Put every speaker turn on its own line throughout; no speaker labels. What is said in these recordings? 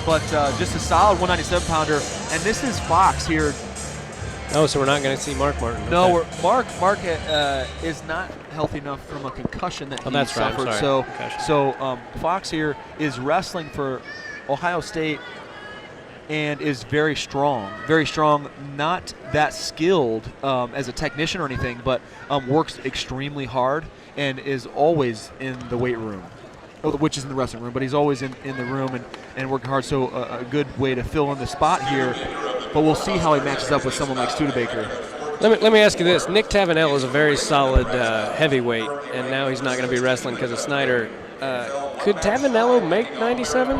but just a solid 197-pounder. And this is Fox here.
Oh, so we're not going to see Mark Martin.
No,
okay.
Mark is not healthy enough from a concussion that he suffered.
Right.
So Fox here is wrestling for Ohio State and is very strong. Not that skilled as a technician or anything, but works extremely hard and is always in the weight room, which is in the wrestling room, but he's always in the room and working hard. So a good way to fill in the spot here. But we'll see how he matches up with someone like Studebaker.
Let me ask you this. Nick Tavanello is a very solid heavyweight, and now he's not going to be wrestling because of Snyder. Could Tavanello make 97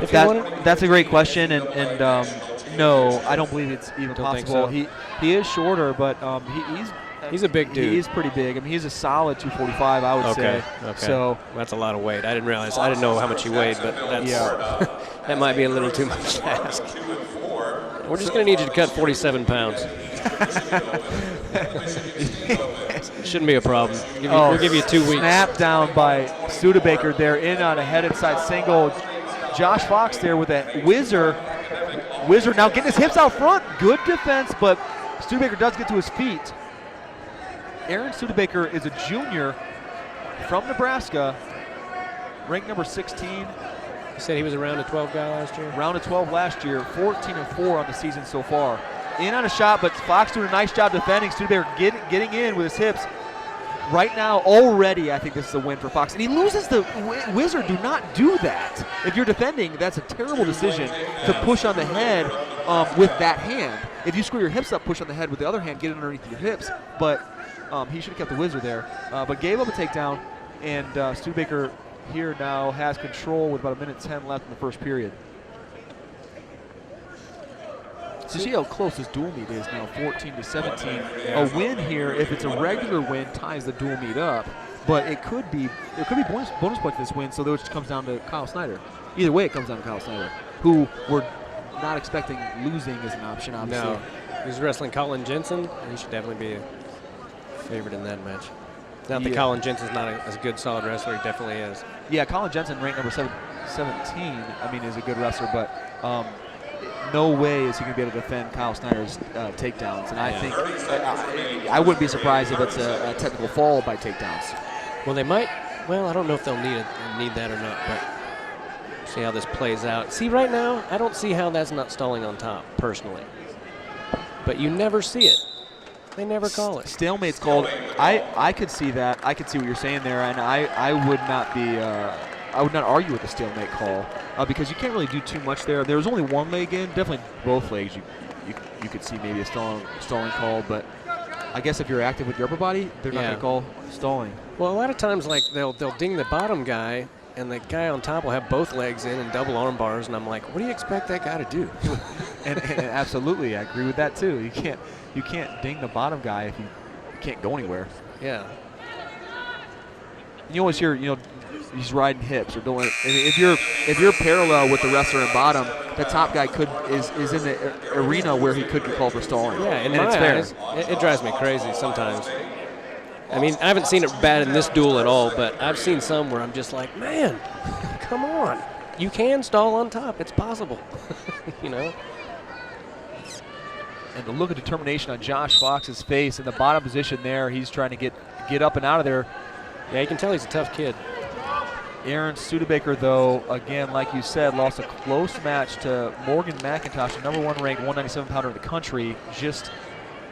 if he wanted?
That's a great question, and no, I don't believe it's even possible.
So.
He is shorter, but
he's a big dude.
He's pretty big. I mean, he's a solid 245, I would say.
Okay.
So
that's a lot of weight. I didn't realize. I didn't know how much he weighed, but that's, that might be a little too much to ask. We're just going to need you to cut 47 pounds. Shouldn't be a problem. We'll give you 2 weeks.
Snap down by Studebaker there, in on a head inside single. Josh Fox there with a whizzer. Now getting his hips out front. Good defense, but Studebaker does get to his feet. Aaron Studebaker is a junior from Nebraska, ranked number 16.
You said he was a round of 12 guy last year?
Round of 12 last year, 14-4 on the season so far. In on a shot, but Fox doing a nice job defending. Studebaker getting in with his hips. Right now, already, I think this is a win for Fox. And he loses the whizzer. Do not do that. If you're defending, that's a terrible decision to push on the head with that hand. If you screw your hips up, push on the head with the other hand, get it underneath your hips. But he should have kept the whizzer there. But gave up a takedown, and Studebaker here now has control with about 1:10 left in the first period. So see how close this dual meet is now, 14-17. A win here, if it's a regular win, ties the dual meet up. But it could be bonus point to this win, so which comes down to Kyle Snyder. Either way, it comes down to Kyle Snyder, who we're not expecting losing as an option, obviously.
No, he's wrestling Colin Jensen, and he should definitely be a favorite in that match. Not that Colin Jensen's not as good, solid wrestler. He definitely is.
Yeah, Colin Jensen, ranked number 17, I mean, is a good wrestler, but no way is he going to be able to defend Kyle Snyder's takedowns. And I think I wouldn't be surprised if it's a technical fall by takedowns.
Well, they might. Well, I don't know if they'll need that or not, but see how this plays out. See, right now, I don't see how that's not stalling on top, personally. But you never see it. They never call it.
Stalemate's called. I could see that. I could see what you're saying there, and I would not be. I would not argue with the stalemate call because you can't really do too much there. There was only one leg in. Definitely both legs. You could see maybe a stalling call, but I guess if you're active with your upper body, they're not going to call stalling.
Well, a lot of times, like they'll ding the bottom guy, and the guy on top will have both legs in and double arm bars, and I'm like, what do you expect that guy to do?
and absolutely, I agree with that too. You can't ding the bottom guy if you can't go anywhere.
Yeah.
You always hear, he's riding hips or doing. If you're parallel with the wrestler in bottom, the top guy is in the arena where he could get called for stalling.
Yeah, and it's fair. It drives me crazy sometimes. I mean, I haven't seen it bad in this duel at all, but I've seen some where I'm just like, man, come on. You can stall on top. It's possible.
And the look of determination on Josh Fox's face in the bottom position there. He's trying to get up and out of there.
Yeah, you can tell he's a tough kid.
Aaron Studebaker, though, again, like you said, lost a close match to Morgan McIntosh, the number 1 ranked 197-pounder in the country, just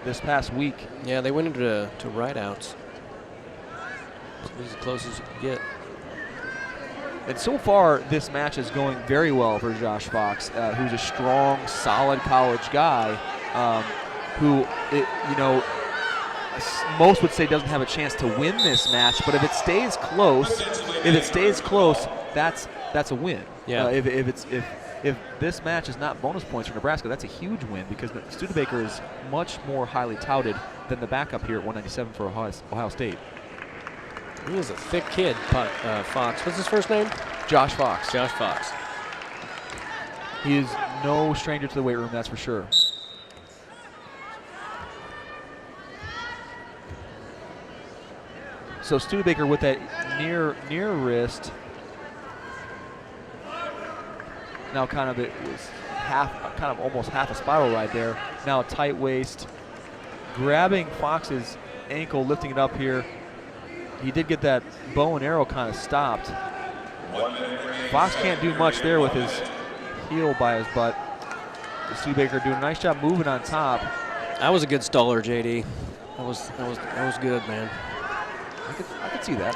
this past week.
Yeah, they went into rideouts. So this is as close as you can get.
And so far, this match is going very well for Josh Fox, who's a strong, solid college guy, who, most would say doesn't have a chance to win this match. But if it stays close, that's a win.
Yeah.
If this match is not bonus points for Nebraska, that's a huge win because Studebaker is much more highly touted than the backup here at 197 for Ohio State.
He is a thick kid, Fox. What's his first name?
Josh Fox.
Josh Fox.
He is no stranger to the weight room, that's for sure. So Studebaker with that near wrist. Now kind of it was almost half a spiral ride there. Now a tight waist, grabbing Fox's ankle, lifting it up here. He did get that bow and arrow kind of stopped. Fox can't do much there with his heel by his butt. Studebaker doing a nice job moving on top.
That was a good staller, JD. That was good, man.
I could see that.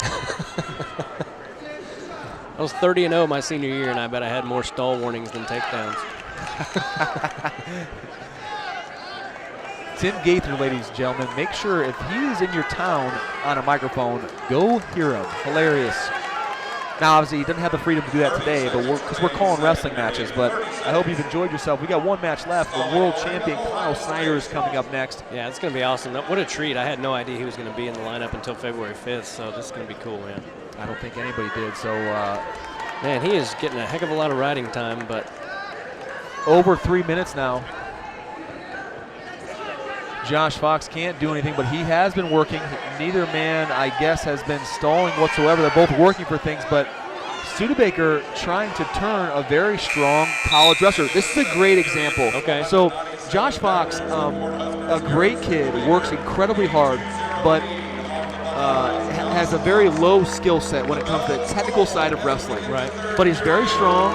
I was 30-0 my senior year, and I bet I had more stall warnings than takedowns.
Tim Gaither, ladies and gentlemen, make sure if he is in your town on a microphone, go hear him. Hilarious. Now, obviously, he doesn't have the freedom to do that today, but because we're calling wrestling matches. But I hope you've enjoyed yourself. We got one match left. The world champion Kyle Snyder is coming up next.
Yeah, it's going to be awesome. What a treat. I had no idea he was going to be in the lineup until February 5th, so this is going to be cool, man.
I don't think anybody did. So,
man, he is getting a heck of a lot of riding time, but
over 3 minutes now. Josh Fox can't do anything, but he has been working. Neither man, I guess, has been stalling whatsoever. They're both working for things, but Studebaker trying to turn a very strong college wrestler. This is a great example.
Okay.
So Josh Fox, a great kid, works incredibly hard, but has a very low skill set when it comes to the technical side of wrestling.
Right.
But he's very strong,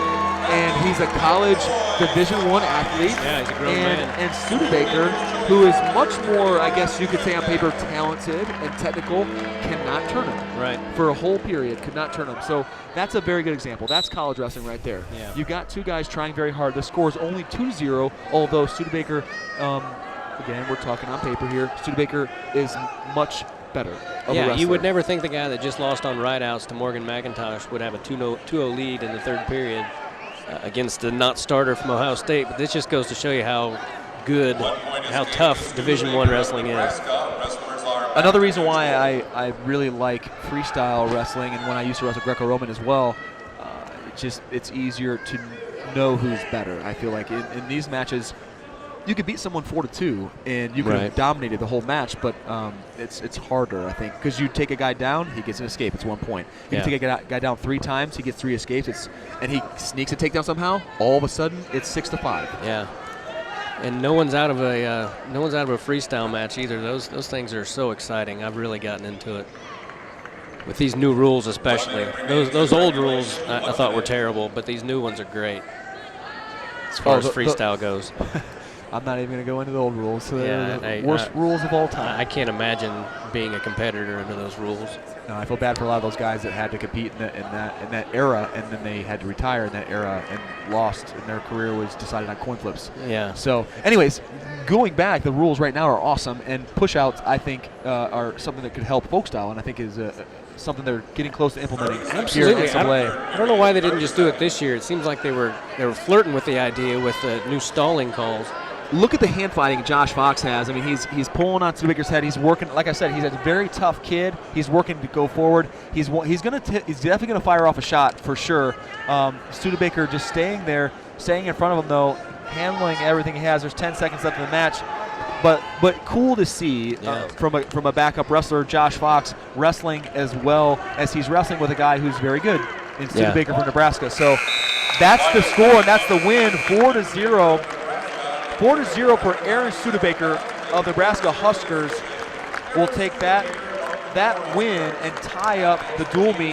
and he's a college Division I athlete.
Yeah, he's a grown man.
And Studebaker, who is much more, I guess you could say on paper, talented and technical, cannot turn him.
Right.
For a whole period, could not turn him. So that's a very good example. That's college wrestling right there.
Yeah.
You've got two guys trying very hard. The score is only 2-0, although Studebaker, again, we're talking on paper here, Studebaker is much better.
Yeah, you would never think the guy that just lost on rideouts to Morgan McIntosh would have a 2-0 lead in the third period against the not starter from Ohio State, but this just goes to show you how good, how tough Division I wrestling is.
Another reason why I really like freestyle wrestling, and when I used to wrestle Greco-Roman as well, it's easier to know who's better. I feel like in these matches, you could beat someone 4-2, and you could have dominated the whole match, but it's harder, I think, because you take a guy down, he gets an escape. It's 1 point. You can take a guy down 3 times, he gets 3 escapes, and he sneaks a takedown somehow. All of a sudden, it's 6-5.
Yeah, and no one's out of a freestyle match either. Those things are so exciting. I've really gotten into it with these new rules, especially. Those old rules I thought were terrible, but these new ones are great as far as freestyle goes.
I'm not even going to go into the old rules. So
yeah,
they're the worst rules of all time.
I can't imagine being a competitor under those rules.
No, I feel bad for a lot of those guys that had to compete in that era, and then they had to retire in that era and lost, and their career was decided on coin flips.
Yeah.
So, anyways, going back, the rules right now are awesome, and push-outs, I think, are something that could help folk style, and I think is something they're getting close to implementing here in NCAA.
I don't know why they didn't just do it this year. It seems like they were flirting with the idea with the new stalling calls.
Look at the hand fighting Josh Fox has. I mean, he's pulling on Studebaker's head. He's working. Like I said, he's a very tough kid. He's working to go forward. He's definitely gonna fire off a shot for sure. Studebaker just staying there, staying in front of him though, handling everything he has. There's 10 seconds left in the match, but cool to see from a backup wrestler, Josh Fox, wrestling as well as he's wrestling with a guy who's very good in Studebaker from Nebraska. So that's the score, and that's the win, 4-0. 4-0 for Aaron Studebaker of Nebraska Huskers. Will take that win and tie up the dual meet.